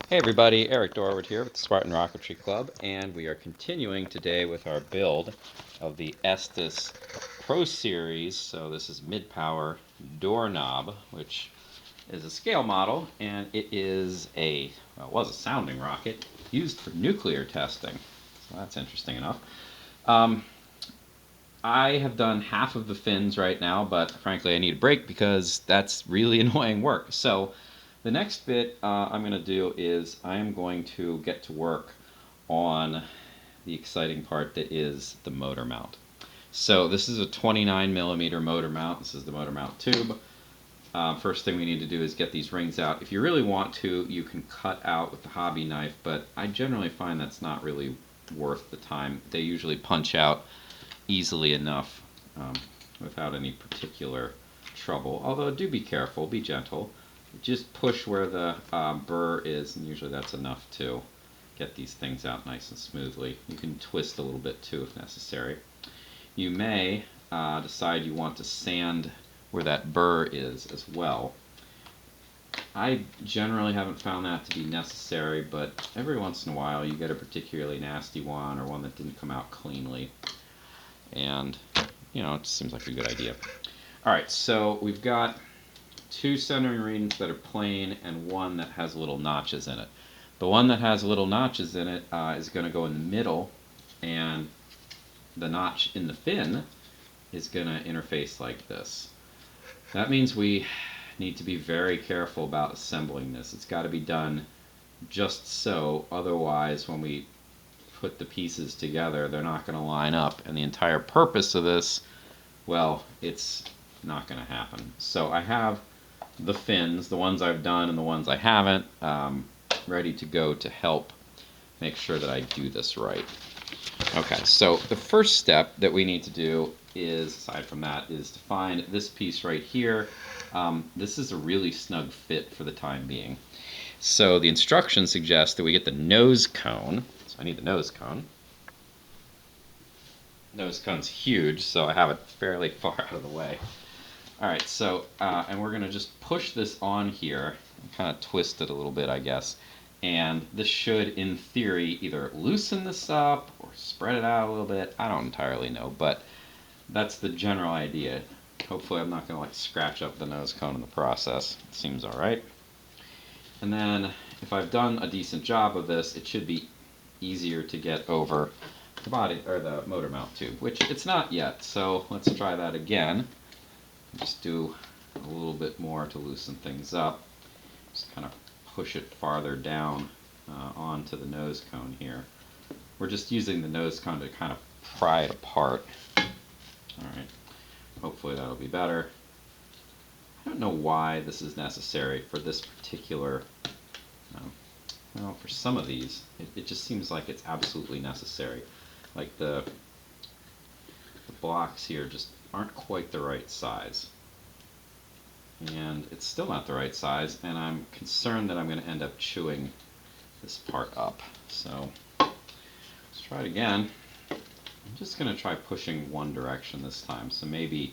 Hey everybody, Eric Dorward here with the Spartan Rocketry Club, and we are continuing today with our build of the Estes Pro Series. So this is mid-power doorknob, which is a scale model, and it is well, it was a sounding rocket used for nuclear testing. So that's interesting enough. I have done half of the fins right now, but frankly I need a break because that's really annoying work. So the next bit I'm going to do is I am going to get to work on the exciting part that is the motor mount. So this is a 29 millimeter motor mount. This is the motor mount tube. First thing we need to do is get these rings out. If you really want to, you can cut out with the hobby knife, but I generally find that's not really worth the time. They usually punch out easily enough without any particular trouble. Although do be careful, be gentle. Just push where the burr is, and usually that's enough to get these things out nice and smoothly. You can twist a little bit too if necessary. You may decide you want to sand where that burr is as well. I generally haven't found that to be necessary, but every once in a while you get a particularly nasty one or one that didn't come out cleanly, and you know, it just seems like a good idea. Alright, so we've got two centering rings that are plain and one that has little notches in it. The one that has little notches in it is going to go in the middle, and the notch in the fin is going to interface like this. That means we need to be very careful about assembling this. It's got to be done just so, otherwise when we put the pieces together they're not going to line up, and the entire purpose of this, well, it's not going to happen. So I have the fins, the ones I've done and the ones I haven't, ready to go to help make sure that I do this right. Okay, so the first step that we need to do is, aside from that, is to find this piece right here. This is a really snug fit for the time being. So the instructions suggest that we get the nose cone. So I need the nose cone. Nose cone's huge, so I have it fairly far out of the way. Alright, so, and we're going to just push this on here, and kind of twist it a little bit, I guess. And this should, in theory, either loosen this up or spread it out a little bit. I don't entirely know, but that's the general idea. Hopefully I'm not going to like scratch up the nose cone in the process. It seems alright. And then, if I've done a decent job of this, it should be easier to get over the body, or the motor mount tube, which it's not yet, so let's try that again. Just do a little bit more to loosen things up. Just kind of push it farther down onto the nose cone here. We're just using the nose cone to kind of pry it apart. Alright, hopefully that'll be better. I don't know why this is necessary for this particular, well, for some of these, it just seems like it's absolutely necessary. Like the blocks here just aren't quite the right size. And it's still not the right size, and I'm concerned that I'm going to end up chewing this part up. So let's try it again. I'm just going to try pushing one direction this time. So maybe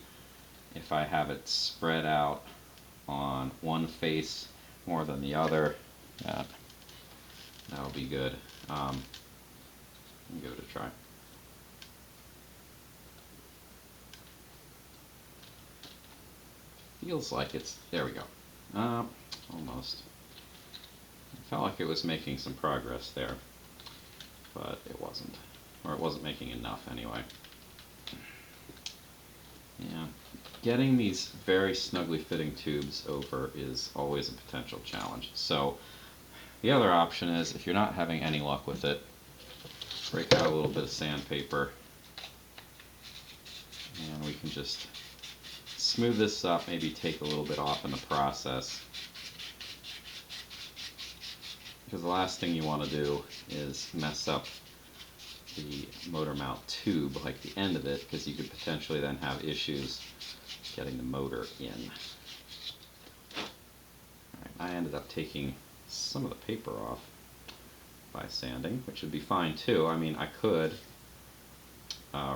if I have it spread out on one face more than the other, that'll be good. Give it a try. Feels like it's, there we go. Almost. I felt like it was making some progress there, but it wasn't. Or it wasn't making enough anyway. Yeah, getting these very snugly fitting tubes over is always a potential challenge. So the other option is, if you're not having any luck with it, break out a little bit of sandpaper, and we can just smooth this up, maybe take a little bit off in the process. Because the last thing you want to do is mess up the motor mount tube, like the end of it, because you could potentially then have issues getting the motor in. Alright, I ended up taking some of the paper off by sanding, which would be fine too. I mean, I could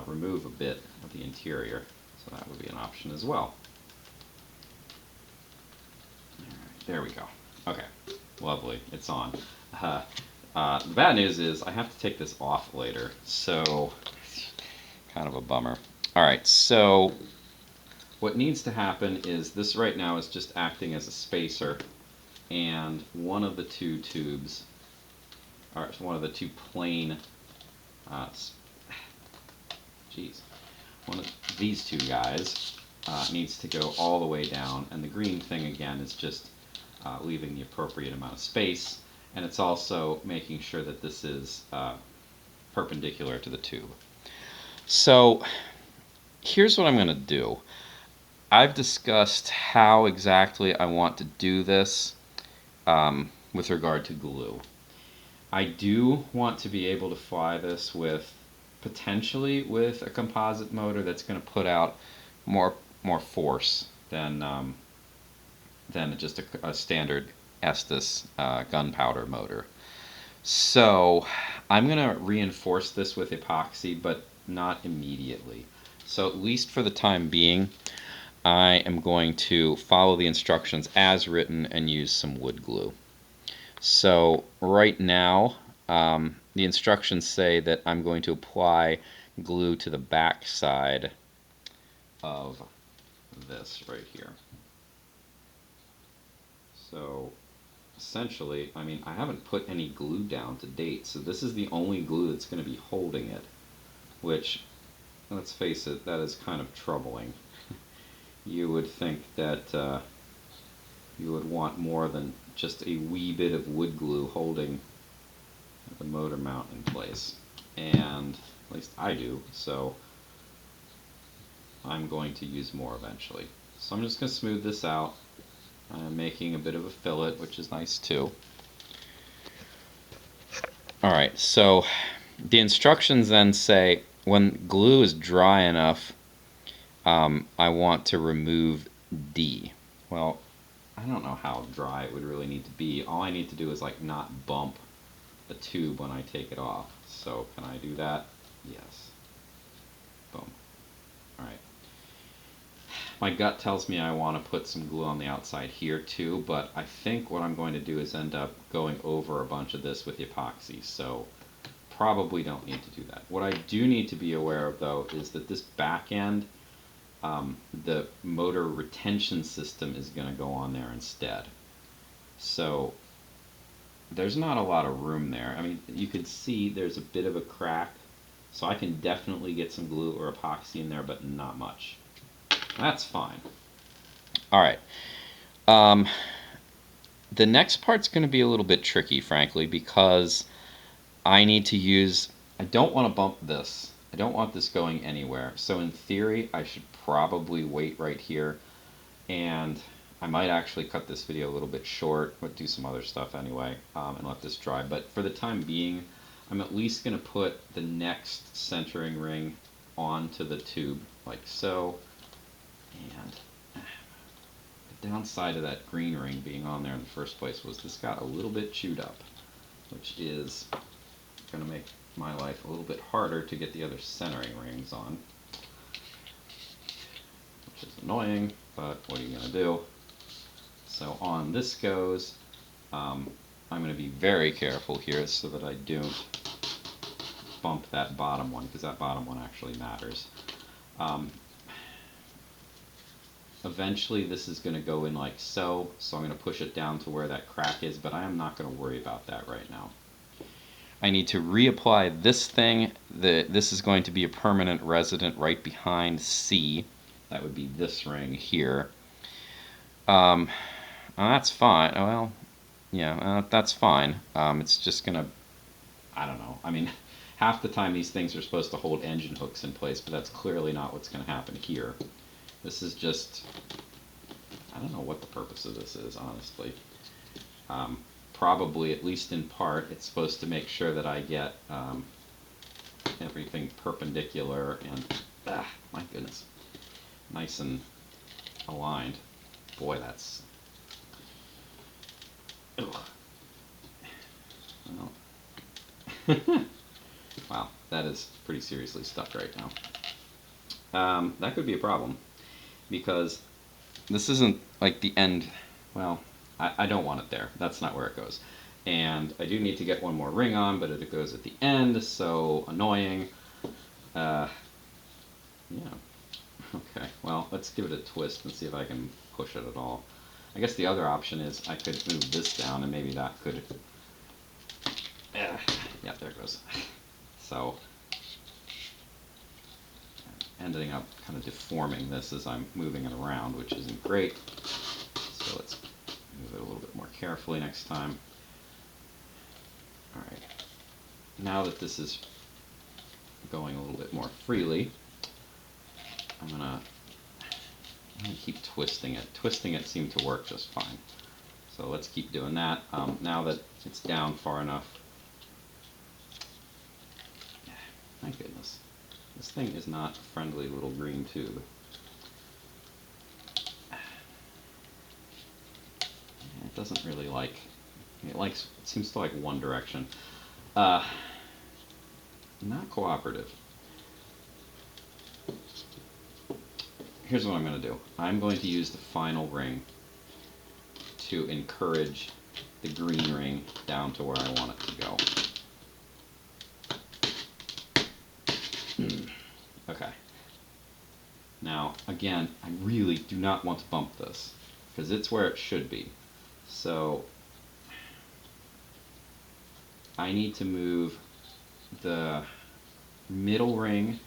remove a bit of the interior, so that would be an option as well. Alright, there we go. Okay. Lovely, it's on. The bad news is I have to take this off later, so kind of a bummer. All right, so what needs to happen is this right now is just acting as a spacer, and one of the two tubes, or one of the two plain, geez, one of these two guys needs to go all the way down, and the green thing again is just leaving the appropriate amount of space, and it's also making sure that this is perpendicular to the tube. So here's what I'm going to do. I've discussed how exactly I want to do this with regard to glue. I do want to be able to fly this with potentially with a composite motor that's going to put out more force than just a standard Estes gunpowder motor. So I'm going to reinforce this with epoxy, but not immediately. So at least for the time being, I am going to follow the instructions as written and use some wood glue. So right now, the instructions say that I'm going to apply glue to the back side of this right here. So essentially, I mean, I haven't put any glue down to date, so this is the only glue that's going to be holding it, which, let's face it, that is kind of troubling. You would think that you would want more than just a wee bit of wood glue holding the motor mount in place, and at least I do, so I'm going to use more eventually. So I'm just going to smooth this out. I'm making a bit of a fillet, which is nice too. Alright, so the instructions then say when glue is dry enough, I want to remove D. Well, I don't know how dry it would really need to be. All I need to do is like not bump the tube when I take it off. So can I do that? Yes. Boom. Alright. My gut tells me I want to put some glue on the outside here too, but I think what I'm going to do is end up going over a bunch of this with epoxy, so probably don't need to do that. What I do need to be aware of though is that this back end, the motor retention system is going to go on there instead. So there's not a lot of room there. I mean, you can see there's a bit of a crack, so I can definitely get some glue or epoxy in there, but not much. That's fine. Alright. The next part's going to be a little bit tricky, frankly, because I need to use... I don't want to bump this. I don't want this going anywhere. So in theory, I should probably wait right here, and I might actually cut this video a little bit short, but do some other stuff anyway, and let this dry. But for the time being, I'm at least going to put the next centering ring onto the tube, like so. And the downside of that green ring being on there in the first place was this got a little bit chewed up, which is going to make my life a little bit harder to get the other centering rings on, which is annoying, but what are you going to do? So on this goes. I'm going to be very careful here so that I don't bump that bottom one, because that bottom one actually matters. Eventually this is going to go in like so, so I'm going to push it down to where that crack is, but I am not going to worry about that right now. I need to reapply this thing. This is going to be a permanent resident right behind C. That would be this ring here. That's fine. Well, yeah, that's fine. It's just going to, I don't know. I mean, half the time these things are supposed to hold engine hooks in place, but that's clearly not what's going to happen here. This is just, I don't know what the purpose of this is, honestly. Probably, at least in part, it's supposed to make sure that I get everything perpendicular and, my goodness, nice and aligned. Boy, that's, ugh. Well, wow, that is pretty seriously stuck right now. That could be a problem, because this isn't like the end, well, I don't want it there. That's not where it goes. And I do need to get one more ring on, but it goes at the end, so annoying. Yeah. Okay, well, let's give it a twist and see if I can push it at all. I guess the other option is I could move this down and maybe that could... Yeah, there it goes. So, ending up kind of deforming this as I'm moving it around, which isn't great. So let's move it a little bit more carefully next time. Alright, now that this is going a little bit more freely, I'm gonna keep twisting it. Twisting it seemed to work just fine. So let's keep doing that. Now that it's down far enough. My goodness. This thing is not a friendly little green tube. It doesn't really like... it seems to like one direction. Not cooperative. Here's what I'm going to do. I'm going to use the final ring to encourage the green ring down to where I want it to go. Okay. Now, again, I really do not want to bump this, because it's where it should be. So, I need to move the middle ring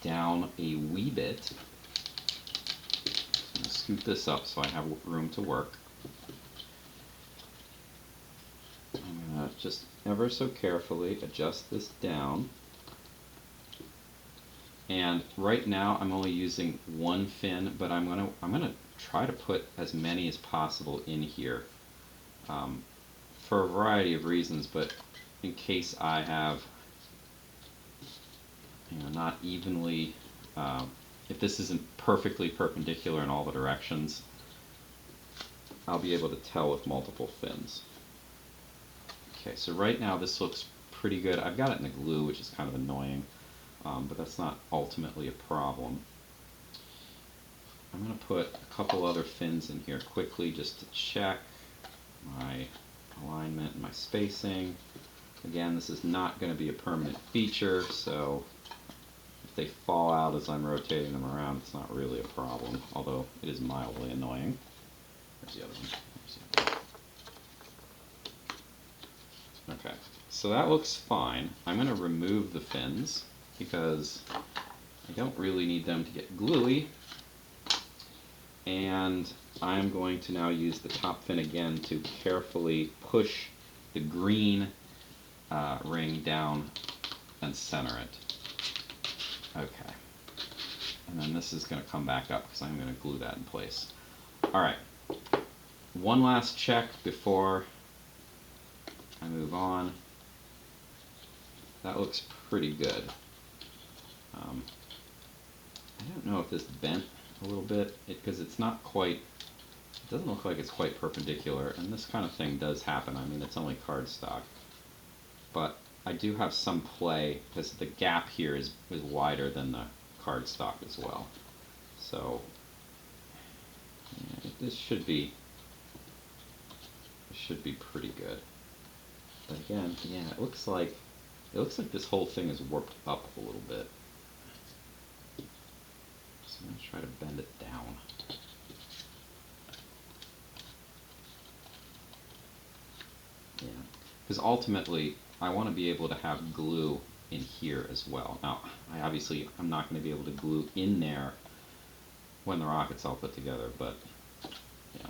down a wee bit. I'm going to scoot this up so I have room to work. I'm going to just ever so carefully adjust this down. And right now I'm only using one fin, but I'm gonna try to put as many as possible in here for a variety of reasons. But in case I have, not evenly, if this isn't perfectly perpendicular in all the directions, I'll be able to tell with multiple fins. Okay, so right now this looks pretty good. I've got it in the glue, which is kind of annoying. But that's not ultimately a problem. I'm going to put a couple other fins in here quickly just to check my alignment and my spacing. Again, this is not going to be a permanent feature, so if they fall out as I'm rotating them around, it's not really a problem, although it is mildly annoying. There's the other one. There's the other one. Okay, so that looks fine. I'm going to remove the fins, because I don't really need them to get gluey. And I'm going to now use the top fin again to carefully push the green ring down and center it. Okay. And then this is going to come back up because I'm going to glue that in place. Alright. One last check before I move on. That looks pretty good. I don't know if this bent a little bit, because it's not quite, it doesn't look like it's quite perpendicular, and this kind of thing does happen. I mean, it's only cardstock. But I do have some play, because the gap here is wider than the cardstock as well. So, yeah, this should be pretty good. But again, yeah, it looks like this whole thing is warped up a little bit. So I'm going to try to bend it down. Yeah, because ultimately I want to be able to have glue in here as well. Now, I'm not going to be able to glue in there when the rocket's all put together, but yeah,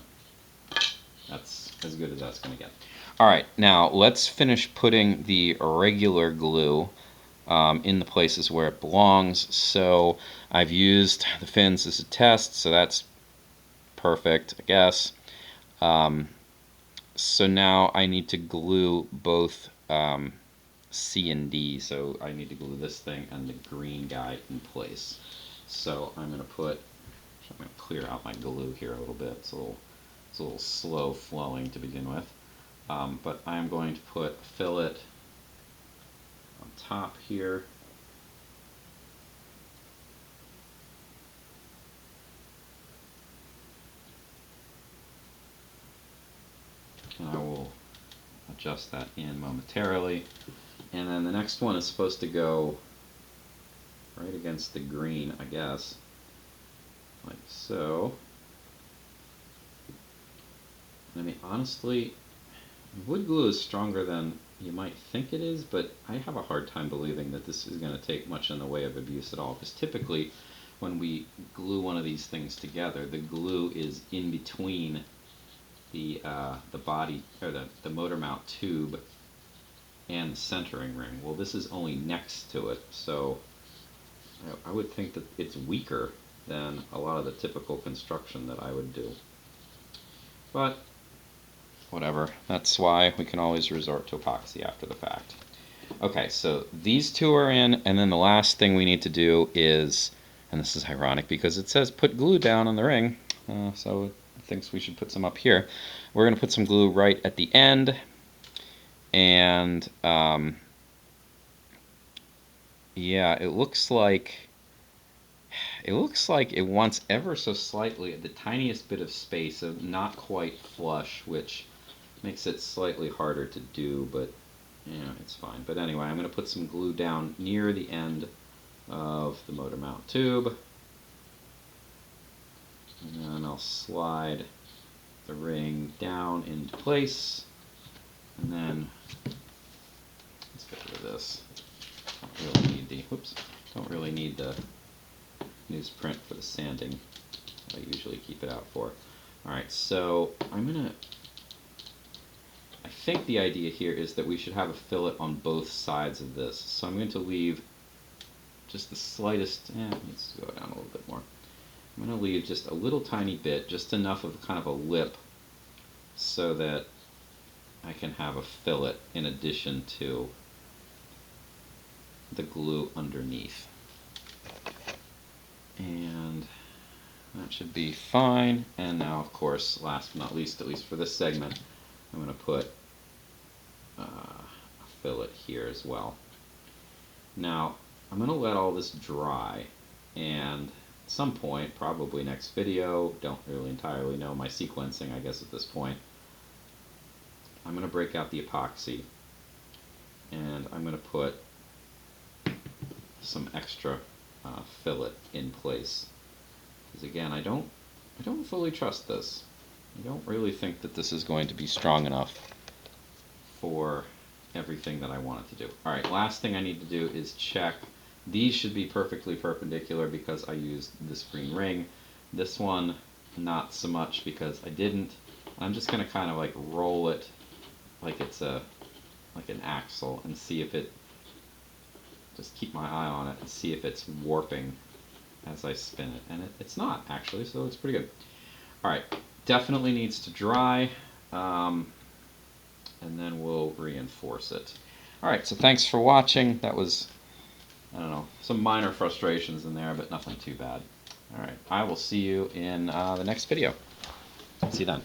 that's as good as that's going to get. Alright, now let's finish putting the regular glue in the places where it belongs. So I've used the fins as a test, so that's perfect, I guess. So now I need to glue both C and D, so I need to glue this thing and the green guy in place. So I'm going to clear out my glue here a little bit. It's a little slow flowing to begin with. But I'm going to put a fillet on top here. adjust that in momentarily. And then the next one is supposed to go right against the green, I guess, like so. I mean, honestly, wood glue is stronger than you might think it is, but I have a hard time believing that this is going to take much in the way of abuse at all, because typically when we glue one of these things together, the glue is in between the body, or the motor mount tube and the centering ring. Well, this is only next to it, so I would think that it's weaker than a lot of the typical construction that I would do. But whatever, that's why we can always resort to epoxy after the fact. Okay, so these two are in, and then the last thing we need to do is, and this is ironic because it says put glue down on the ring, so it thinks we should put some up here. We're going to put some glue right at the end, and yeah, it looks like it wants ever so slightly the tiniest bit of space, of not quite flush, which makes it slightly harder to do, but yeah, it's fine. But anyway, I'm going to put some glue down near the end of the motor mount tube, and then I'll slide the ring down into place, and then let's get rid of this. Don't really need the newsprint for the sanding. I usually keep it out for. Alright, so I think the idea here is that we should have a fillet on both sides of this. So I'm going to leave just the slightest, let's go down a little bit more. I'm going to leave just a little tiny bit, just enough of kind of a lip, so that I can have a fillet in addition to the glue underneath. And that should be fine. And now, of course, last but not least, at least for this segment, I'm going to put a fillet here as well. Now, I'm going to let all this dry, and at some point, probably next video, don't really entirely know my sequencing, I guess, at this point, I'm going to break out the epoxy, and I'm going to put some extra fillet in place. Because again, I don't fully trust this. I don't really think that this is going to be strong enough for everything that I want it to do. Alright, last thing I need to do is check. These should be perfectly perpendicular because I used this green ring. This one, not so much because I didn't. I'm just going to kind of like roll it like it's like an axle and see if it, just keep my eye on it and see if it's warping as I spin it. And it's not, actually, so it's pretty good. Alright, definitely needs to dry, and then we'll reinforce it. Alright, so thanks for watching. That was, I don't know, some minor frustrations in there, but nothing too bad. Alright, I will see you in the next video. See you then.